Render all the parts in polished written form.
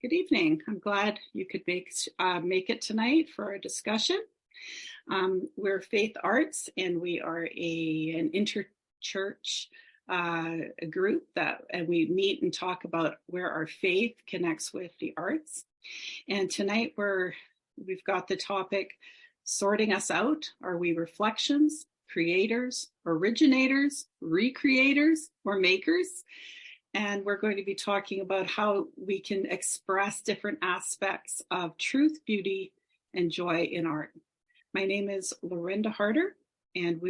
Good evening. I'm glad you could make it tonight for our discussion. We're Faith Arts, and we are an interchurch group and we meet and talk about where our faith connects with the arts. And tonight we've got the topic, sorting us out. Are we reflections, creators, originators, recreators, or makers? And we're going to be talking about how we can express different aspects of truth, beauty, and joy in art. My name is Lorinda Harder, and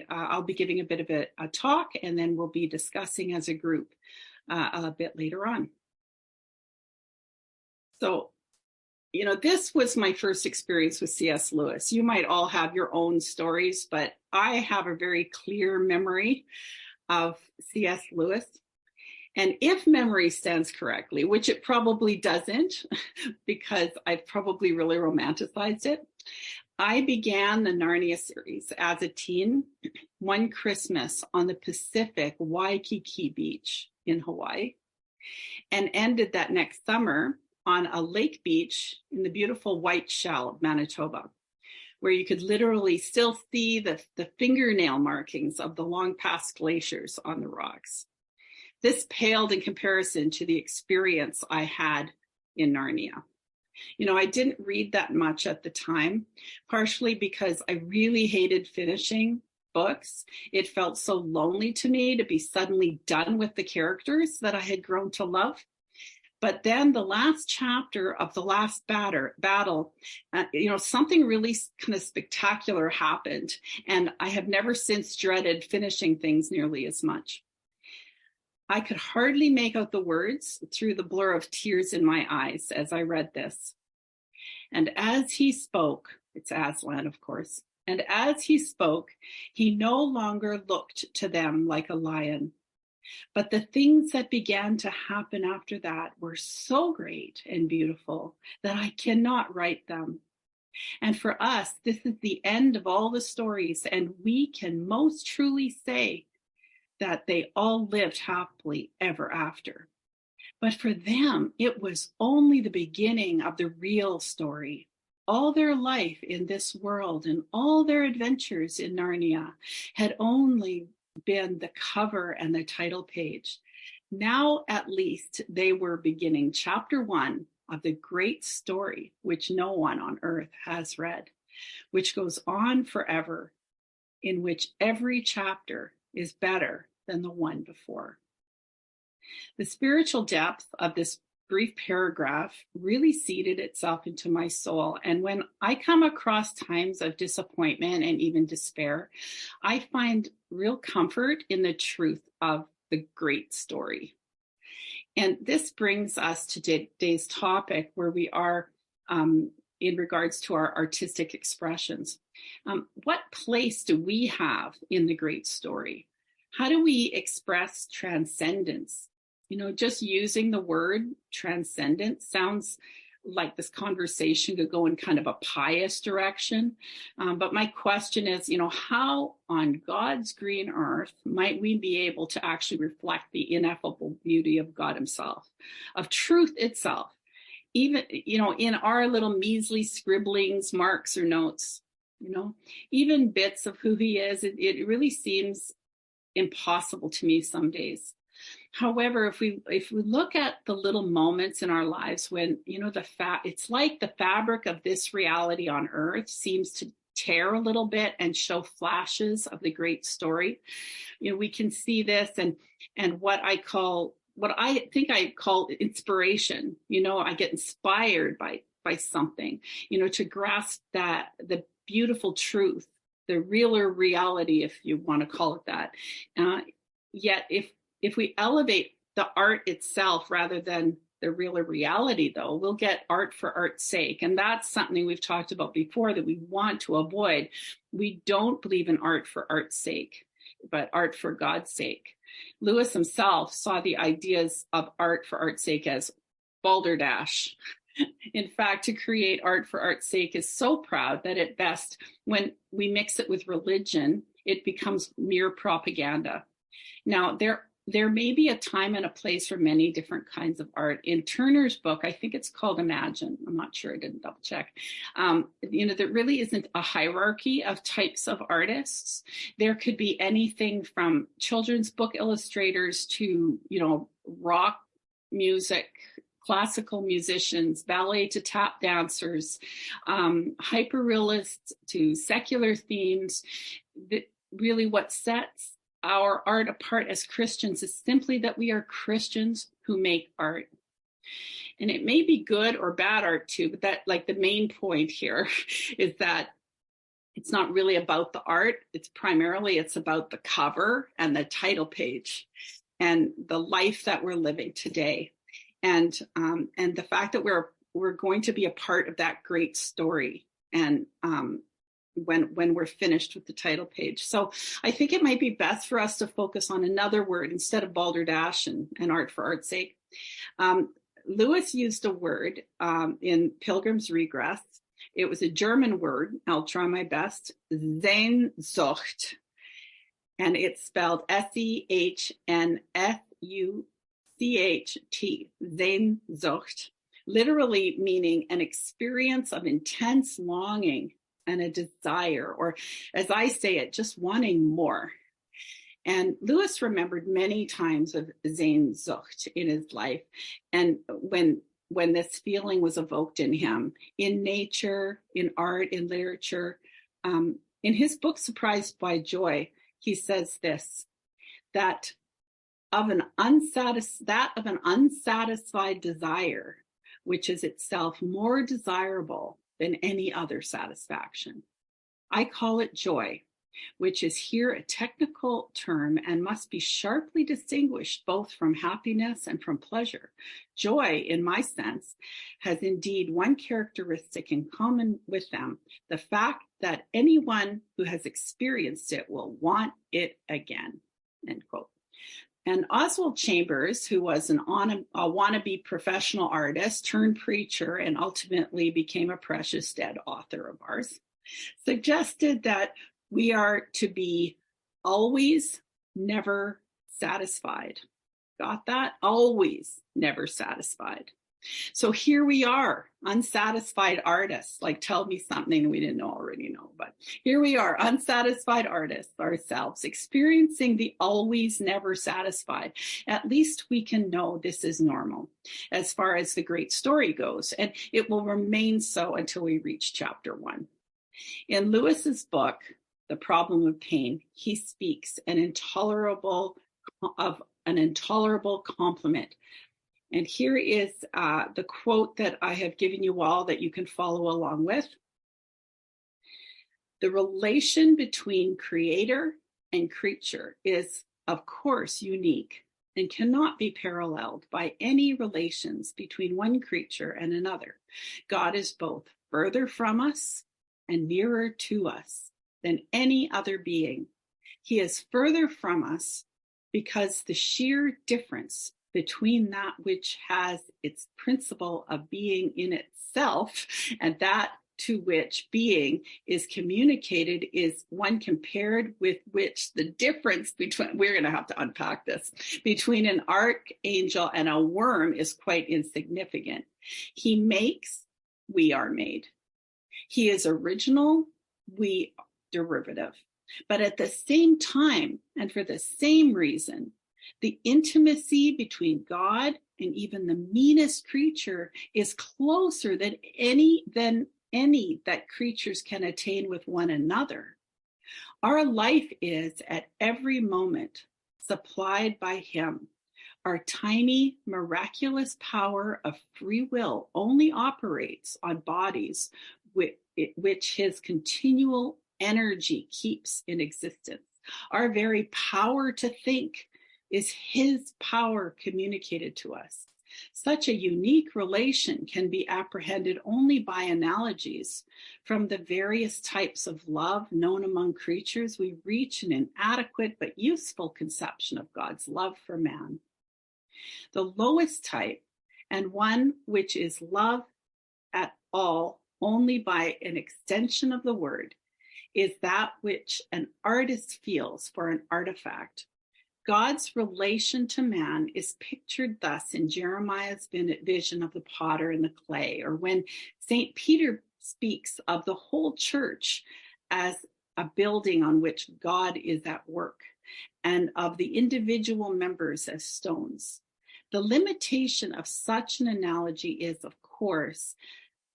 I'll be giving a bit of a talk, and then we'll be discussing as a group a bit later on. So, this was my first experience with C.S. Lewis. You might all have your own stories, but I have a very clear memory of C.S. Lewis. And if memory stands correctly, which it probably doesn't, because I've probably really romanticized it, I began the Narnia series as a teen one Christmas on the Pacific Waikiki beach in Hawaii, and ended that next summer on a lake beach in the beautiful White Shell of Manitoba, where you could literally still see the fingernail markings of the long past glaciers on the rocks. This paled in comparison to the experience I had in Narnia. I didn't read that much at the time, partially because I really hated finishing books. It felt so lonely to me to be suddenly done with the characters that I had grown to love. But then the last chapter of the last battle, something really kind of spectacular happened, and I have never since dreaded finishing things nearly as much. I could hardly make out the words through the blur of tears in my eyes as I read this. And as he spoke, it's Aslan, of course, and as he spoke, he no longer looked to them like a lion. But the things that began to happen after that were so great and beautiful that I cannot write them. And for us, this is the end of all the stories, and we can most truly say that they all lived happily ever after. But for them, it was only the beginning of the real story. All their life in this world and all their adventures in Narnia had only been the cover and the title page. Now, at least, they were beginning chapter 1 of the great story, which no one on earth has read, which goes on forever, in which every chapter is better than the one before. The spiritual depth of this brief paragraph really seeded itself into my soul. And when I come across times of disappointment and even despair, I find real comfort in the truth of the great story. And this brings us to today's topic, where we are in regards to our artistic expressions. What place do we have in the great story? How do we express transcendence? Just using the word transcendence sounds like this conversation could go in kind of a pious direction. But my question is, how on God's green earth might we be able to actually reflect the ineffable beauty of God himself, of truth itself, even, in our little measly scribblings, marks, or notes, even bits of who he is? It really seems impossible to me some days. However, if we look at the little moments in our lives when, it's like the fabric of this reality on earth seems to tear a little bit and show flashes of the great story. We can see this and what I think I call inspiration. I get inspired by something, to grasp that the beautiful truth, the realer reality, if you want to call it that. Yet if we elevate the art itself rather than the realer reality, though, we'll get art for art's sake. And that's something we've talked about before that we want to avoid. We don't believe in art for art's sake, but art for God's sake. Lewis himself saw the ideas of art for art's sake as balderdash. In fact, to create art for art's sake is so proud that at best, when we mix it with religion, it becomes mere propaganda. Now, there there may be a time and a place for many different kinds of art. In Turner's book, I think it's called Imagine. I'm not sure, I didn't double check. There really isn't a hierarchy of types of artists. There could be anything from children's book illustrators to, rock music, classical musicians, ballet to tap dancers, hyperrealists to secular themes. Really what sets our art apart as Christians is simply that we are Christians who make art. And it may be good or bad art too, but that, like, the main point here is that it's not really about the art. It's about the cover and the title page and the life that we're living today. And the fact that we're going to be a part of that great story. And when we're finished with the title page. So I think it might be best for us to focus on another word instead of balderdash and art for art's sake. Lewis used a word in Pilgrim's Regress. It was a German word. I'll try my best. Sehnsucht. And it's spelled Sehnsucht. Sehnsucht. Literally meaning an experience of intense longing and a desire, or as I say it, just wanting more. And Lewis remembered many times of Sehnsucht in his life. And when this feeling was evoked in him, in nature, in art, in literature, in his book, Surprised by Joy, he says this, that of an unsatisfied desire, which is itself more desirable than any other satisfaction. I call it joy, which is here a technical term and must be sharply distinguished both from happiness and from pleasure. Joy, in my sense, has indeed one characteristic in common with them, the fact that anyone who has experienced it will want it again, end quote. And Oswald Chambers, who was a wannabe professional artist turned preacher and ultimately became a precious dead author of ours, suggested that we are to be always, never satisfied. Got that? Always, never satisfied. So here we are, unsatisfied artists, like tell me something we didn't already know, but here we are, unsatisfied artists ourselves, experiencing the always never satisfied. At least we can know this is normal as far as the great story goes, and it will remain so until we reach chapter 1. In Lewis's book, The Problem of Pain, he speaks of an intolerable compliment. And here is the quote that I have given you all that you can follow along with. The relation between creator and creature is, of course, unique and cannot be paralleled by any relations between one creature and another. God is both further from us and nearer to us than any other being. He is further from us because the sheer difference between that which has its principle of being in itself and that to which being is communicated is one compared with which the difference between, we're going to have to unpack this, between an archangel and a worm is quite insignificant. He makes, we are made. He is original, we derivative. But at the same time, and for the same reason, the intimacy between God and even the meanest creature is closer than any that creatures can attain with one another. Our life is at every moment supplied by him. Our tiny, miraculous power of free will only operates on bodies which his continual energy keeps in existence. Our very power to think is his power communicated to us. Such a unique relation can be apprehended only by analogies. From the various types of love known among creatures, we reach an inadequate but useful conception of God's love for man. The lowest type, and one which is love at all only by an extension of the word, is that which an artist feels for an artifact, God's relation to man is pictured thus in Jeremiah's vision of the potter and the clay, or when St. Peter speaks of the whole church as a building on which God is at work, and of the individual members as stones. The limitation of such an analogy is, of course,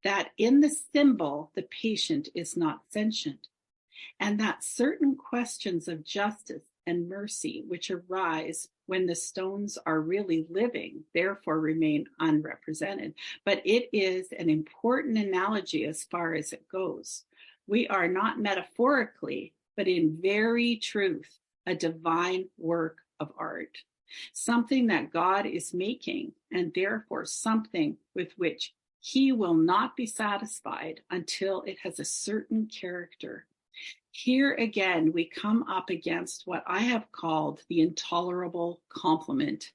that in the symbol, the patient is not sentient, and that certain questions of justice and mercy, which arise when the stones are really living, therefore remain unrepresented. But it is an important analogy as far as it goes. We are not metaphorically, but in very truth, a divine work of art, something that God is making, and therefore something with which he will not be satisfied until it has a certain character. Here again, we come up against what I have called the intolerable compliment.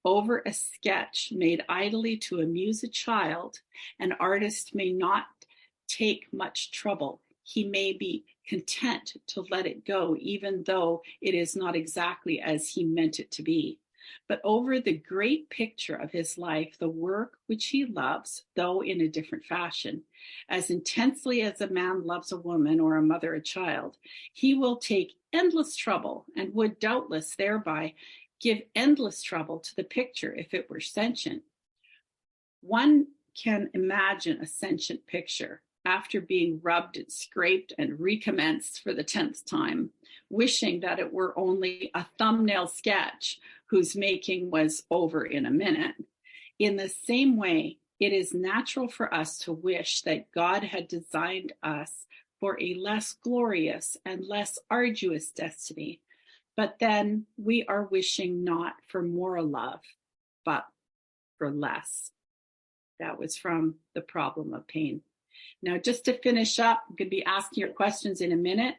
Over a sketch made idly to amuse a child, an artist may not take much trouble. He may be content to let it go, even though it is not exactly as he meant it to be. But over the great picture of his life, the work which he loves, though in a different fashion, as intensely as a man loves a woman or a mother a child, he will take endless trouble and would doubtless thereby give endless trouble to the picture if it were sentient. One can imagine a sentient picture after being rubbed and scraped and recommenced for the 10th time, wishing that it were only a thumbnail sketch whose making was over in a minute. In the same way, it is natural for us to wish that God had designed us for a less glorious and less arduous destiny, but then we are wishing not for more love, but for less. That was from The Problem of Pain. Now, just to finish up, I'm going to be asking your questions in a minute,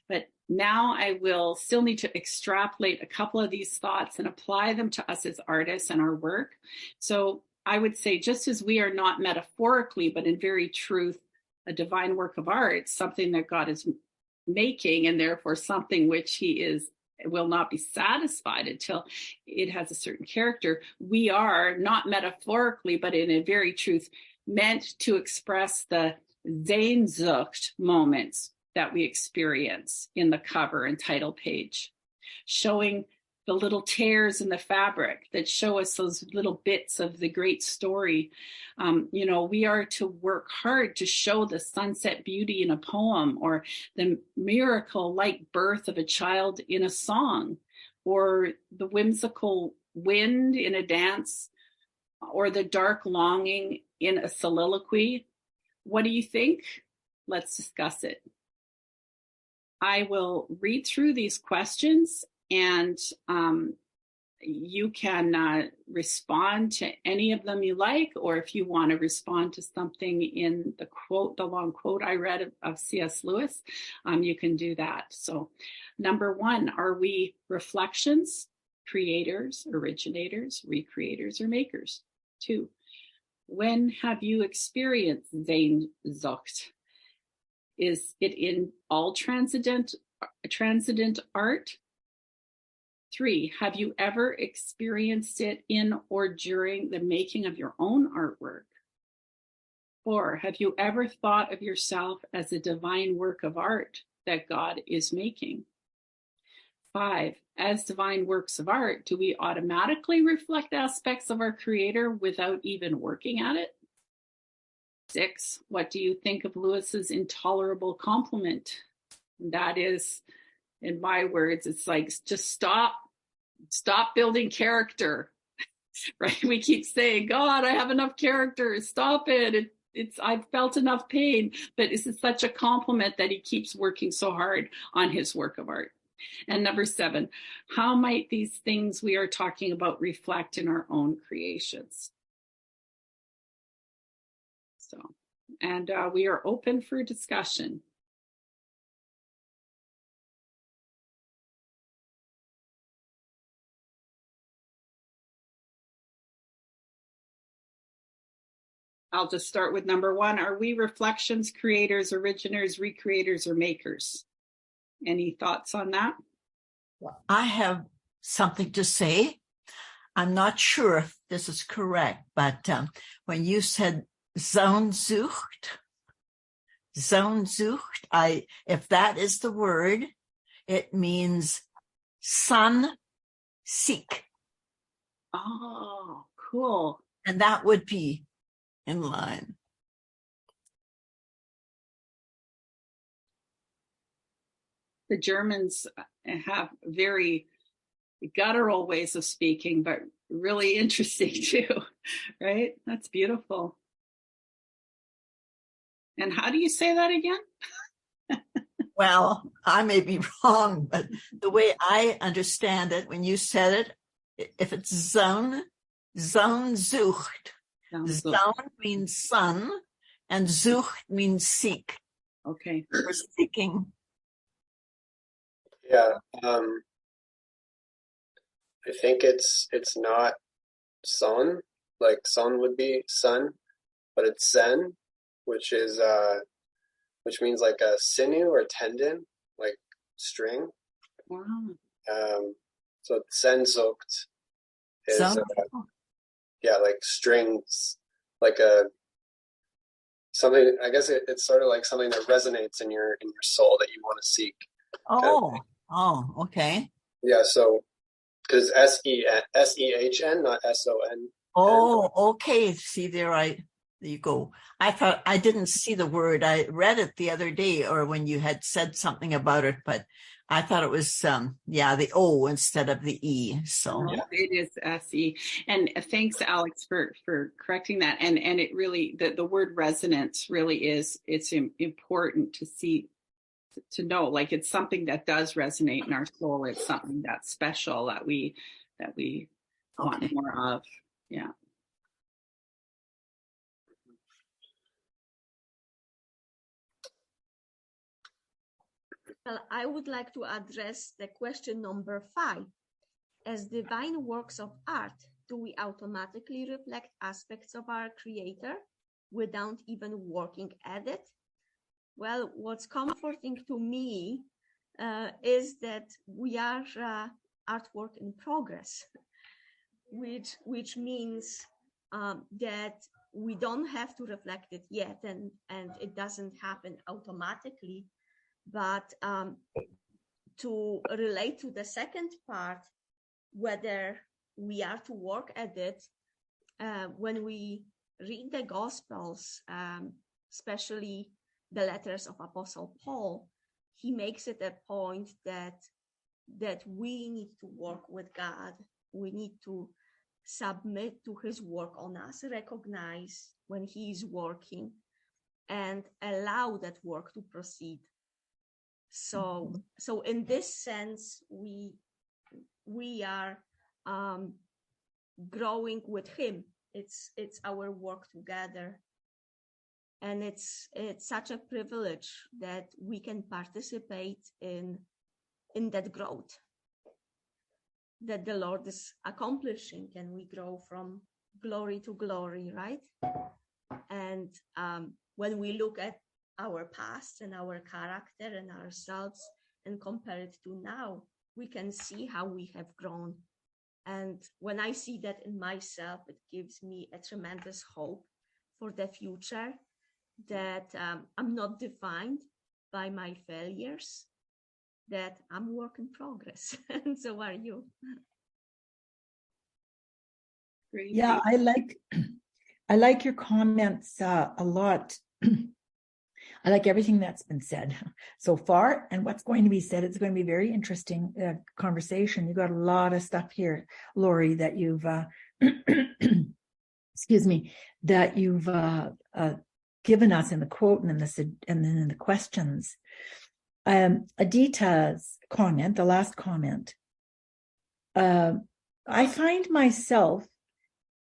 but now I will still need to extrapolate a couple of these thoughts and apply them to us as artists and our work. So I would say, just as we are not metaphorically, but in very truth, a divine work of art, something that God is making, and therefore something which he will not be satisfied until it has a certain character, we are not metaphorically, but in a very truth, meant to express the Sehnsucht moments that we experience in the cover and title page, showing the little tears in the fabric that show us those little bits of the great story. We are to work hard to show the sunset beauty in a poem, or the miracle-like birth of a child in a song, or the whimsical wind in a dance, or the dark longing in a soliloquy. What do you think? Let's discuss it. I will read through these questions, and you can respond to any of them you like, or if you want to respond to something in the long quote I read of C.S. Lewis, you can do that. So, number one, are we reflections, creators, originators, recreators, or makers? 2, when have you experienced Sehnsucht? Is it in all transcendent art? 3, have you ever experienced it in or during the making of your own artwork? 4, have you ever thought of yourself as a divine work of art that God is making? 5, as divine works of art, do we automatically reflect aspects of our Creator without even working at it? 6, what do you think of Lewis's intolerable compliment? That is, in my words, it's like, just stop building character, right? We keep saying, God, I have enough character, stop it. I've felt enough pain, but this is such a compliment that he keeps working so hard on his work of art. And number 7, how might these things we are talking about reflect in our own creations? So, and we are open for discussion. I'll just start with number 1. Are we reflections, creators, originators, recreators, or makers? Any thoughts on that? I have something to say. I'm not sure if this is correct, but when you said Sehnsucht, if that is the word, it means sun seek. Oh, cool. And that would be in line. The Germans have very guttural ways of speaking, but really interesting too, right? That's beautiful. And how do you say that again? Well, I may be wrong, but the way I understand it, when you said it, if it's Sehnsucht, Zone means sun, and Sucht means seek. Okay. We're seeking. Yeah, I think it's not son, like son would be sun, but it's sen, which is which means like a sinew or tendon, like string. Wow. So Sehnsucht is like strings, like a something. I guess it's sort of like something that resonates in your soul that you want to seek. Okay. Yeah. So because SEHN, not SON. Oh, okay. See, there you go. I thought I didn't see the word. I read it the other day, or when you had said something about it, but I thought it was the O instead of the E. So it is SE. And thanks, Alex, for correcting that. And it really the word resonance really is, it's important to know, like, it's something that does resonate in our soul. It's something that's special that we want more of. Yeah. Well, I would like to address the question number 5. As divine works of art, do we automatically reflect aspects of our creator without even working at it? Well, what's comforting to me is that we are artwork in progress, which means that we don't have to reflect it yet, and it doesn't happen automatically. But to relate to the second part, whether we are to work at it, when we read the Gospels, especially the letters of Apostle Paul, he makes it a point that we need to work with God. We need to submit to his work on us, recognize when he is working, and allow that work to proceed. So in this sense, we are growing with him. It's our work together, and it's such a privilege that we can participate in that growth that the Lord is accomplishing, and we grow from glory to glory, right? And when we look at our past and our character and ourselves and compare it to now, we can see how we have grown. And when I see that in myself, it gives me a tremendous hope for the future, that I'm not defined by my failures, that I'm work in progress. And so are you. Great. Yeah, I like your comments a lot. I like everything that's been said so far, and what's going to be said. It's going to be very interesting conversation. You've got a lot of stuff here, Lori, that you've excuse me, that you've given us in the quote and then in the questions. Adita's comment, the last comment. I find myself,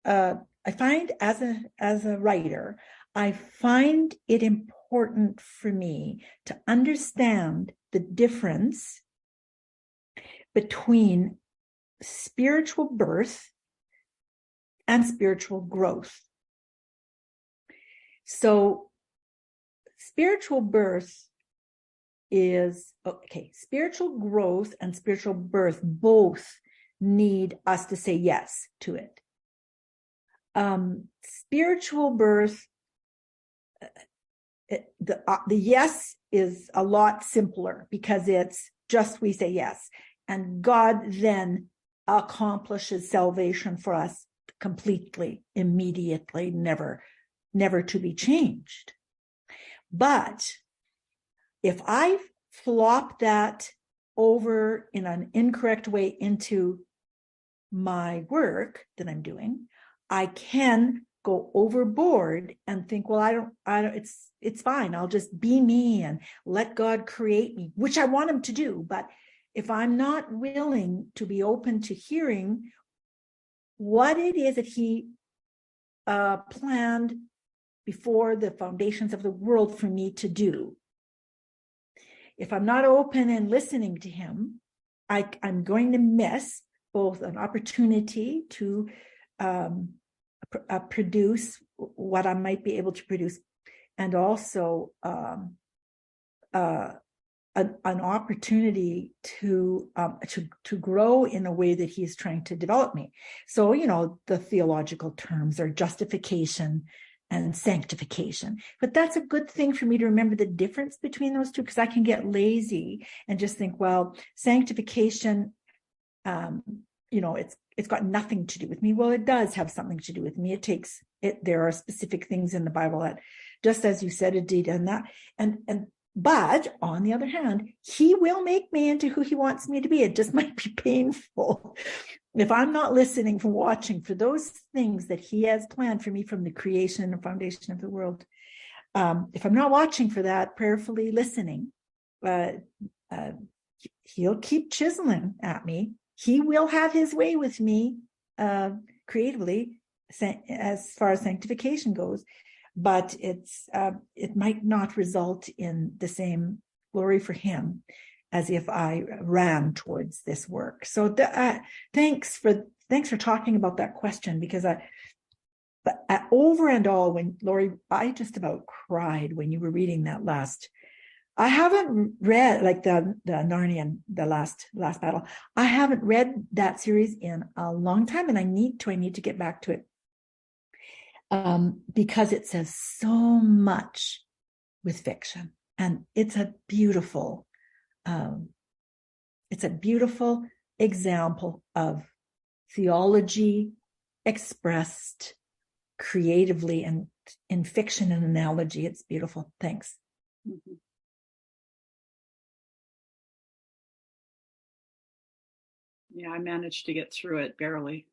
as a writer, I find it important for me to understand the difference between spiritual birth and spiritual growth. So spiritual birth is, spiritual growth and spiritual birth both need us to say yes to it. Spiritual birth, the yes is a lot simpler because it's just we say yes. And God then accomplishes salvation for us completely, immediately, never to be changed. But if I flop that over in an incorrect way into my work that I'm doing, I can go overboard and think, well, I don't, it's fine. I'll just be me and let God create me, which I want him to do. But if I'm not willing to be open to hearing what it is that he planned before the foundations of the world for me to do, if I'm not open and listening to him, I'm going to miss both an opportunity to produce what I might be able to produce, and also an opportunity to grow in a way that he's trying to develop me. So, the theological terms are justification and sanctification. But that's a good thing for me to remember the difference between those two, because I can get lazy and just think, well, sanctification, it's got nothing to do with me. Well, it does have something to do with me. There are specific things in the Bible that, just as you said, Adita, and that, but on the other hand, he will make me into who he wants me to be. It just might be painful if I'm not listening, for watching for those things that he has planned for me from the creation and foundation of the world. If I'm not watching for that, prayerfully listening, he'll keep chiseling at me. He will have his way with me creatively as far as sanctification goes, but it might not result in the same glory for him as if I ran towards this work. So thanks for talking about that question, because over and all, when Lori, I just about cried when you were reading that last. I haven't read like the Narnian, the last battle. I haven't read that series in a long time, and I need to get back to it. Because it says so much with fiction, and it's a beautiful example of theology expressed creatively and in fiction and analogy. It's beautiful. Thanks. Mm-hmm. Yeah, I managed to get through it barely.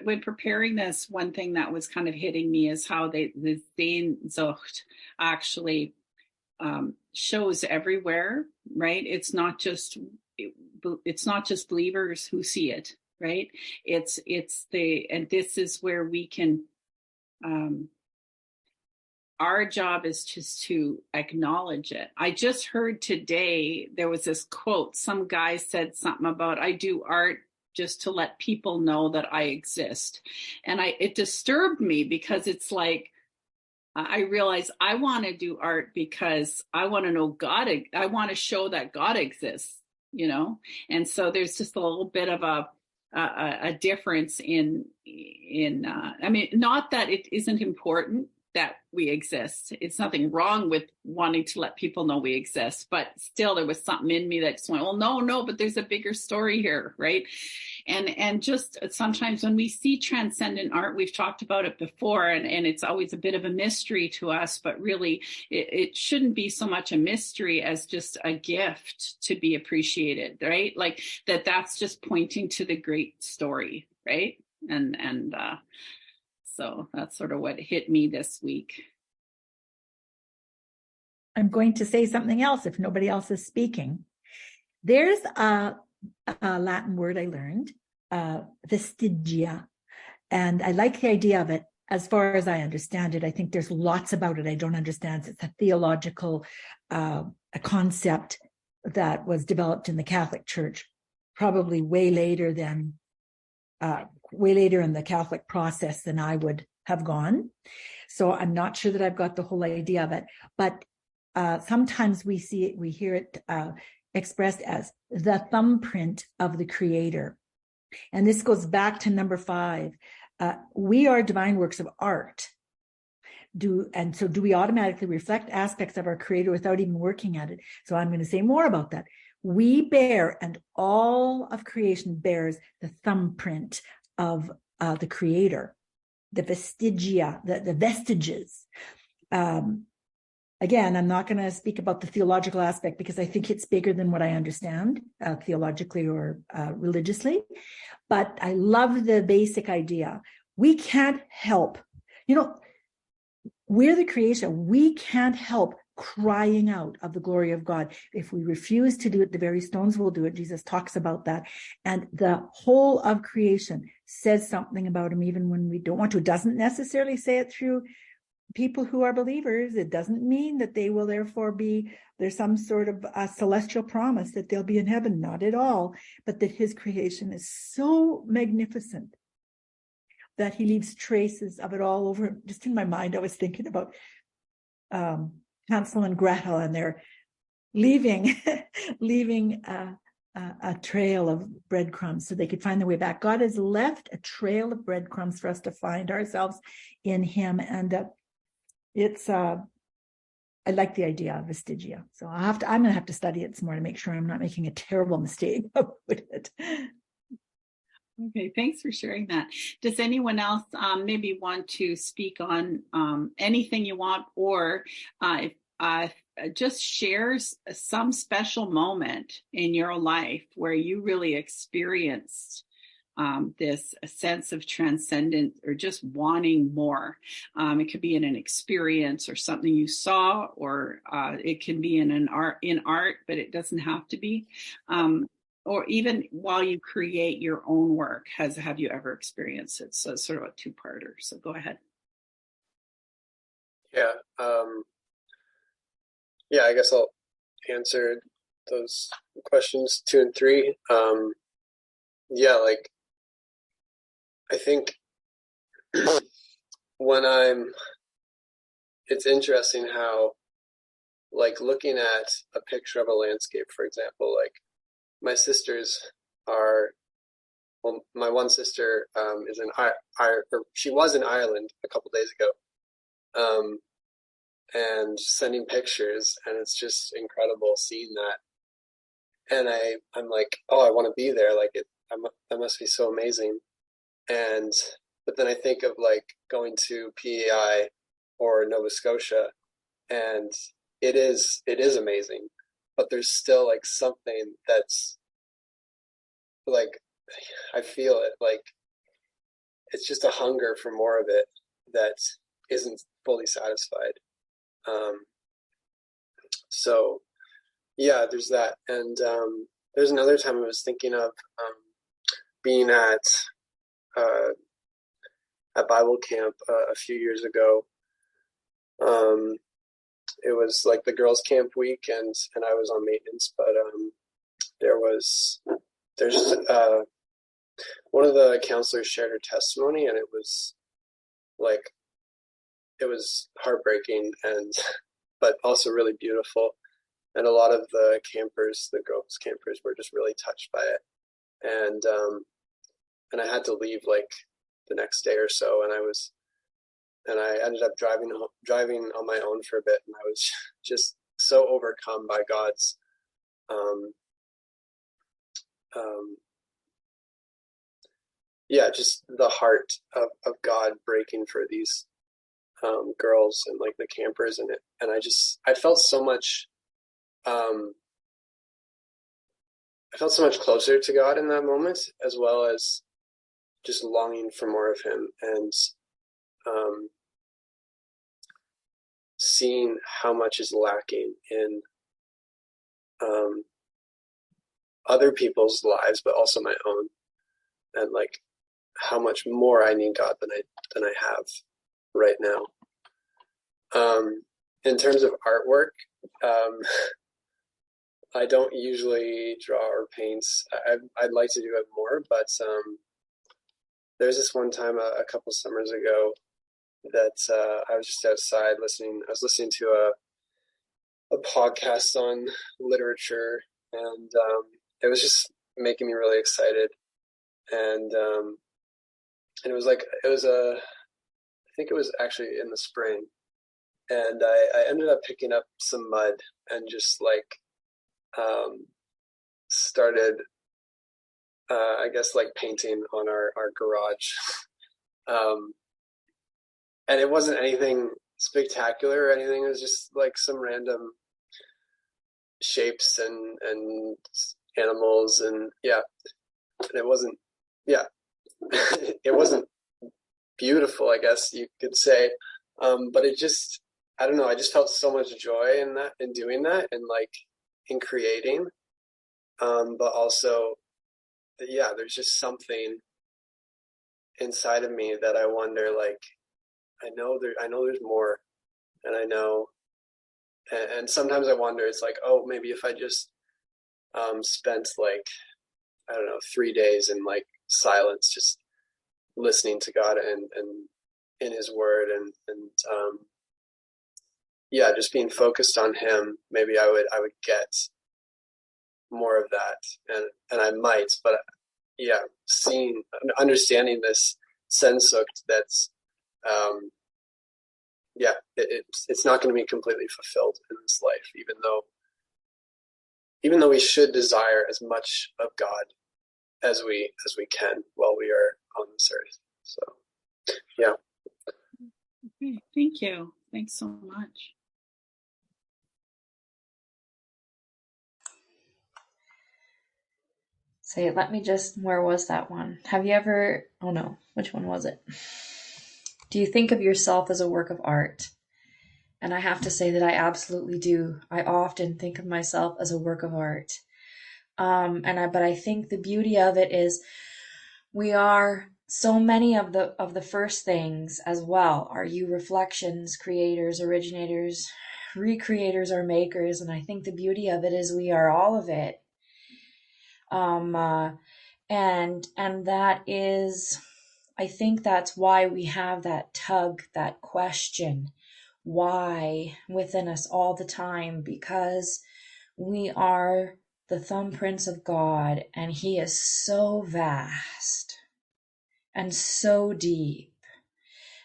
When preparing this, one thing that was kind of hitting me is how the Sehnsucht actually shows everywhere, right? It's not just believers who see it, right? And this is where we can. Our job is just to acknowledge it. I just heard today, there was this quote, some guy said something about, I do art just to let people know that I exist. And it disturbed me, because it's like, I realized I want to do art because I want to know God. I want to show that God exists, And so there's just a little bit of a difference in not that it isn't important that we exist. It's nothing wrong with wanting to let people know we exist, but still there was something in me that just went, well, no, but there's a bigger story here, right? And just sometimes when we see transcendent art, we've talked about it before, and it's always a bit of a mystery to us, but really it shouldn't be so much a mystery as just a gift to be appreciated, right? Like that's just pointing to the great story, right? And so that's sort of what hit me this week. I'm going to say something else if nobody else is speaking. There's a Latin word I learned, vestigia, and I like the idea of it. As far as I understand it, I think there's lots about it I don't understand. It's a theological a concept that was developed in the Catholic Church, probably way later in the Catholic process than I would have gone. So I'm not sure that I've got the whole idea of it, but sometimes we see it, we hear it expressed as the thumbprint of the Creator. And this goes back to number 5. We are divine works of art. Do we automatically reflect aspects of our Creator without even working at it? So I'm going to say more about that. We bear, and all of creation bears, the thumbprint of the Creator, the vestigia, the vestiges. Again, I'm not going to speak about the theological aspect because I think it's bigger than what I understand theologically or religiously. But I love the basic idea. We can't help, we're the creation. We can't help crying out of the glory of God. If we refuse to do it, the very stones will do it. Jesus talks about that. And the whole of creation says something about him, even when we don't want to. It doesn't necessarily say it through people who are believers. It doesn't mean that they will therefore there's some sort of a celestial promise that they'll be in heaven. Not at all. But that his creation is so magnificent that he leaves traces of it all over. Just in my mind, I was thinking about Hansel and Gretel, and they're leaving a trail of breadcrumbs so they could find their way back. God has left a trail of breadcrumbs for us to find ourselves in him. And I like the idea of vestigia. So I'm going to have to study it some more to make sure I'm not making a terrible mistake about it. Okay, thanks for sharing that. Does anyone else maybe want to speak on anything you want, or just shares some special moment in your life where you really experienced this sense of transcendence or just wanting more? It could be in an experience or something you saw, or it can be in art, but it doesn't have to be. Or even while you create your own work, have you ever experienced it? So it's sort of a two-parter. So go ahead. Yeah. I guess I'll answer those questions 2 and 3. I think it's interesting how, like, looking at a picture of a landscape, for example, like, my sisters my one sister is in she was in Ireland a couple days ago, and sending pictures, and it's just incredible seeing that. And I'm like, oh, I want to be there. Like, that must be so amazing. But then I think of, like, going to PEI or Nova Scotia, and it is amazing. But there's still, like, something that's, like, I feel it, like, it's just a hunger for more of it that isn't fully satisfied. There's that. And there's another time I was thinking of being at Bible camp a few years ago. It was like the girls' camp week, and I was on maintenance, but there's one of the counselors shared her testimony, and it was heartbreaking, but also really beautiful. And a lot of the girls campers were just really touched by it. And I had to leave, like, the next day or so, and I ended up driving on my own for a bit, and I was just so overcome by God's just the heart of God breaking for these girls and, like, the campers in it. And I felt so much closer to God in that moment, as well as just longing for more of him, and seeing how much is lacking in other people's lives, but also my own, and, like, how much more I need God than I have right now. In terms of artwork, I don't usually draw or paint. I'd like to do it more, but there's this one time a couple summers ago that I was just outside listening. I was listening to a podcast on literature, and it was just making me really excited. And it was like, I think it was actually in the spring, and I ended up picking up some mud and just like started, I guess, like painting on our garage. And it wasn't anything spectacular or anything. It was just like some random shapes and animals, and yeah, it wasn't, yeah, it wasn't beautiful, I guess you could say, but it just, I don't know, I just felt so much joy in that, in doing that, and like in creating, but also, yeah, there's just something inside of me that I wonder, like, I know there's more, and I know, and sometimes I wonder, it's like, oh, maybe if I just spent like, I don't know, 3 days in like silence, just listening to God and in His Word, and yeah, just being focused on Him, maybe I would get more of that, and I might, but yeah, understanding this Sehnsucht, that's yeah, it's not going to be completely fulfilled in this life, even though we should desire as much of God as we can while we are on this earth. So yeah. Okay, thank you. Thanks so much. Say, let me just, where was that one? Have you ever, oh no, which one was it? Do you think of yourself as a work of art? And I have to say that I absolutely do. I often think of myself as a work of art. But I think the beauty of it is we are so many of the first things as well. Are you reflections, creators, originators, recreators, or makers? And I think the beauty of it is we are all of it. And that is, I think that's why we have that tug, that question, why, within us all the time, because we are the thumbprints of God, and He is so vast and so deep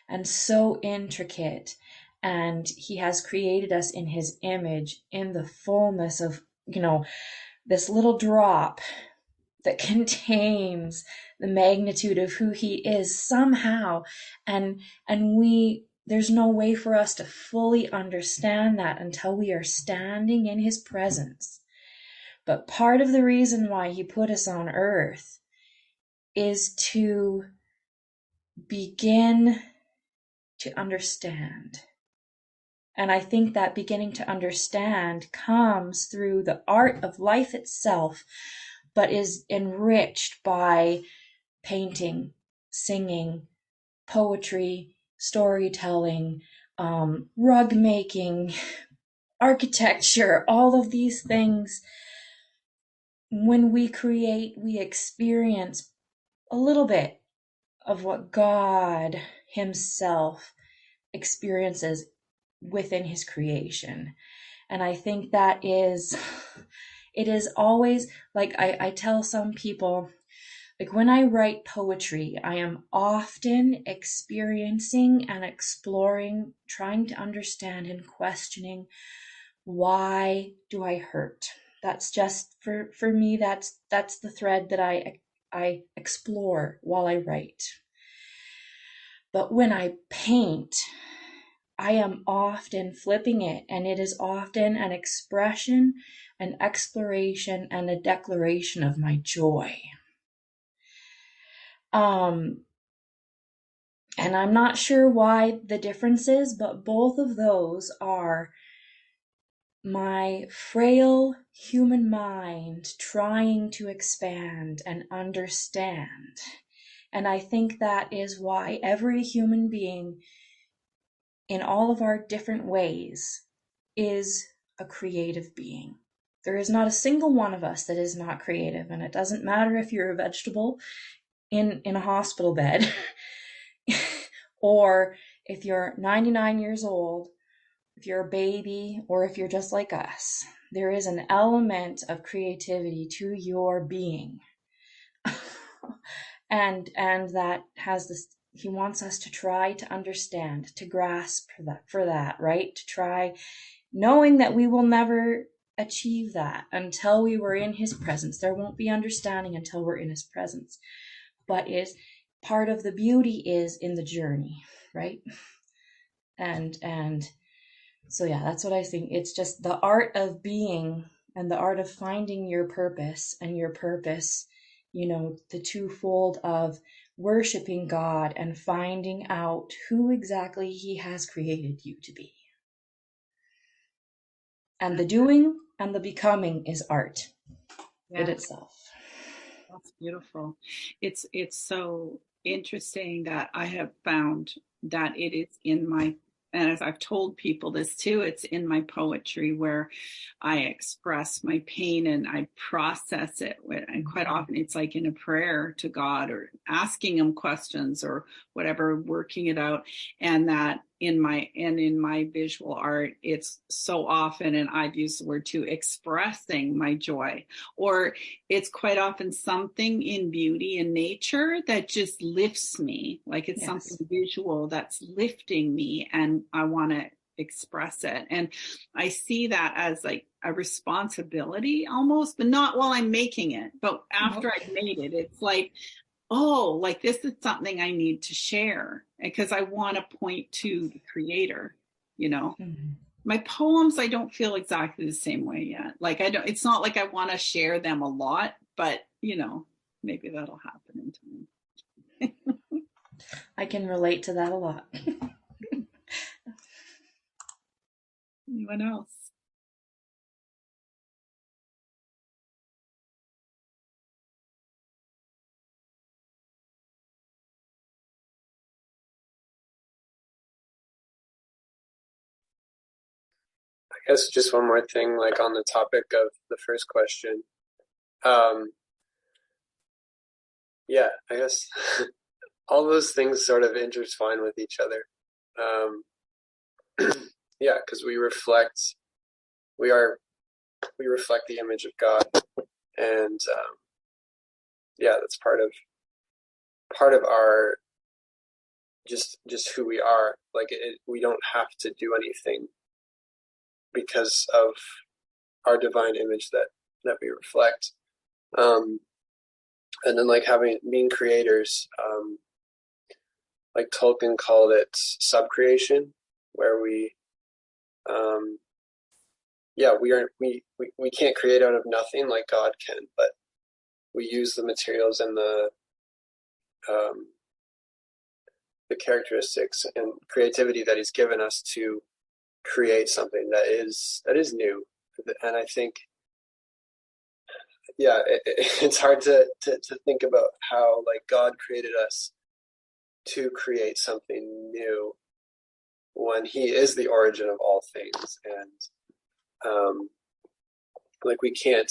and so intricate, and He has created us in His image, in the fullness of, this little drop that contains the magnitude of who He is somehow, and there's no way for us to fully understand that until we are standing in His presence. But part of the reason why He put us on earth is to begin to understand. And I think that beginning to understand comes through the art of life itself, but is enriched by painting, singing, poetry, storytelling, rug making, architecture, all of these things. When we create, we experience a little bit of what God Himself experiences within His creation. And I think that it is always, like I tell some people, like when I write poetry, I am often experiencing and exploring, trying to understand and questioning, why do I hurt? That's just, for me, that's the thread that I explore while I write. But when I paint, I am often flipping it, and it is often an expression, an exploration, and a declaration of my joy. And I'm not sure why the difference is, but both of those are my frail human mind trying to expand and understand. And I think that is why every human being, in all of our different ways, is a creative being. There is not a single one of us that is not creative, and it doesn't matter if you're a vegetable in a hospital bed or if you're 99 years old, if you're a baby, or if you're just like us, there is an element of creativity to your being. and that has this, he wants us to try to understand, to grasp for that, right? To try, knowing that we will never achieve that until we were in his presence. There won't be understanding until we're in his presence. But is part of the beauty is in the journey, right? And so yeah, that's what I think. It's just the art of being and the art of finding your purpose, and your purpose, the twofold of worshiping God and finding out who exactly he has created you to be. And the doing and the becoming is art in itself. That's beautiful. It's so interesting that I have found that it is in my, and as I've told people this too, it's in my poetry where I express my pain and I process it. And quite often it's like in a prayer to God, or asking him questions or whatever, working it out. And that in my visual art, it's so often, and I've used the word too, expressing my joy, or it's quite often something in beauty and nature that just lifts me. Like it's something visual that's lifting me, and I want to express it. And I see that as like a responsibility almost, but not while I'm making it, but after I've made it, it's like, oh, like this is something I need to share, because I want to point to the creator, My poems, I don't feel exactly the same way yet. Like it's not like I want to share them a lot, but maybe that'll happen in time. I can relate to that a lot. Anyone else? I guess just one more thing, like on the topic of the first question. Yeah, I guess all those things sort of intertwine with each other. Yeah, because we reflect the image of God, and that's part of our just who we are. Like we don't have to do anything because of our divine image that we reflect. And then like being creators, like Tolkien called it subcreation, where we can't create out of nothing like God can, but we use the materials and the characteristics and creativity that he's given us to create something that is new. And I think it's hard to think about how like God created us to create something new when he is the origin of all things. And like we can't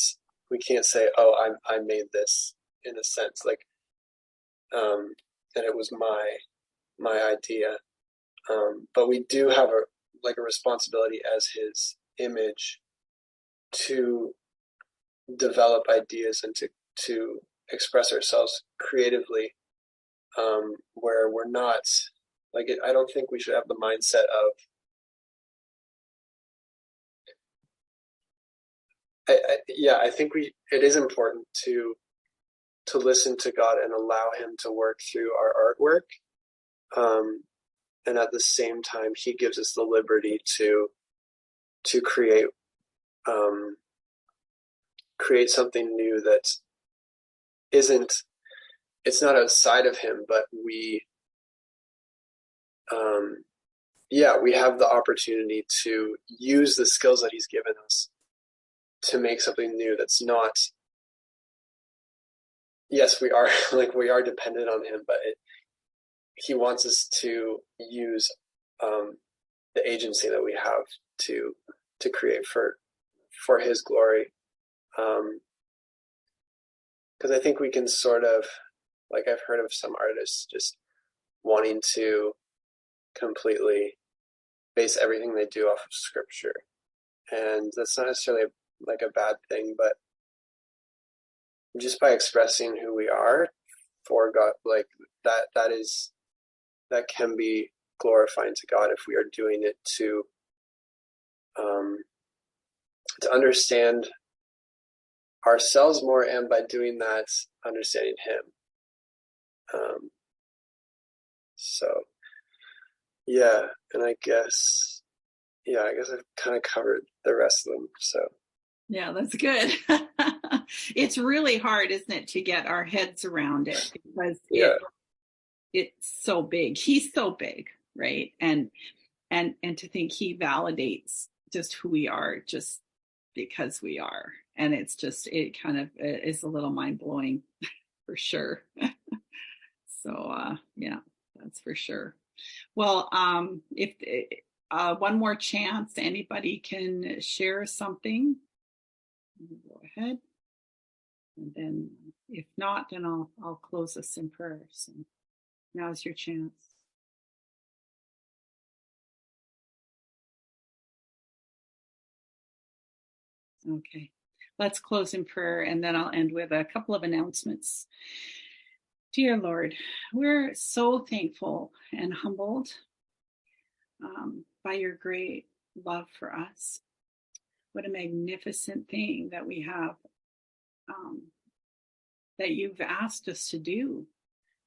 say, oh, I made this, in a sense, like and it was my idea, but we do have a responsibility as his image to develop ideas and to express ourselves creatively, where we're not like it. I don't think we should have the mindset of I think it is important to listen to God and allow him to work through our artwork, and at the same time he gives us the liberty to create something new that it's not outside of him, but we have the opportunity to use the skills that he's given us to make something new that's not, yes, we are dependent on him, but he wants us to use the agency that we have to create for his glory. Because I think we can sort of, like I've heard of some artists just wanting to completely base everything they do off of scripture. And that's not necessarily like a bad thing, but just by expressing who we are for God, like that can be glorifying to God if we are doing it to understand ourselves more, and by doing that, understanding Him. So yeah, and I guess I've kind of covered the rest of them. So yeah, that's good. It's really hard, isn't it, to get our heads around it, because it's so big. He's so big, right? And to think He validates just who we are just because we are. And it's just, it kind of is a little mind blowing for sure. So yeah, that's for sure. Well, if one more chance, anybody can share something, go ahead. And then if not, then I'll close us in prayer. So now's your chance. Okay, let's close in prayer, and then I'll end with a couple of announcements. Dear Lord, we're so thankful and humbled by your great love for us. What a magnificent thing that we have, that you've asked us to do,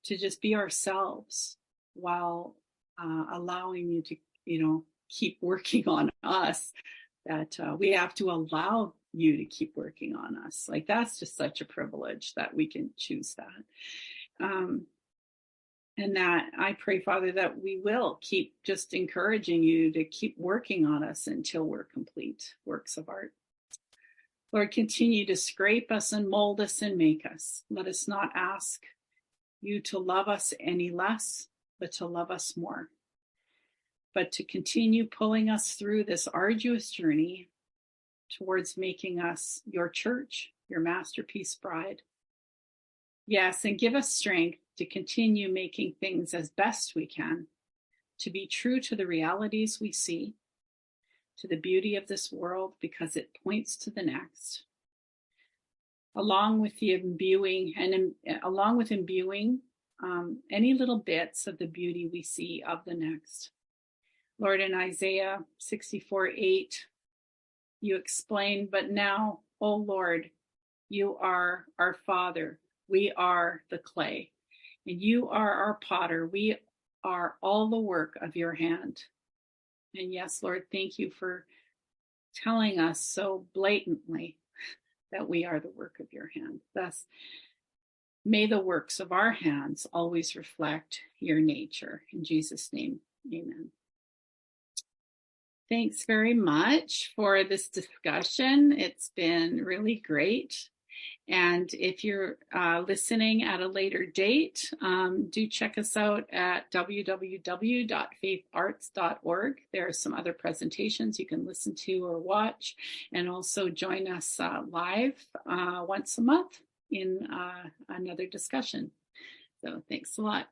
to just be ourselves while allowing you to, keep working on us, that we have to allow you to keep working on us. Like, that's just such a privilege that we can choose that. And that I pray, Father, that we will keep just encouraging you to keep working on us until we're complete works of art. Lord, continue to scrape us and mold us and make us. Let us not ask you to love us any less, but to love us more. But to continue pulling us through this arduous journey towards making us your church, your masterpiece bride. Yes, and give us strength to continue making things as best we can, to be true to the realities we see, to the beauty of this world, because it points to the next. Along with imbuing any little bits of the beauty we see of the next. Lord, in Isaiah 64:8, you explain, but now, O Lord, you are our Father. We are the clay, and you are our potter. We are all the work of your hand. And yes, Lord, thank you for telling us so blatantly that we are the work of your hand. Thus, may the works of our hands always reflect your nature. In Jesus' name, amen. Thanks very much for this discussion. It's been really great. And if you're listening at a later date, do check us out at www.faitharts.org. There are some other presentations you can listen to or watch, and also join us live once a month in another discussion. So thanks a lot.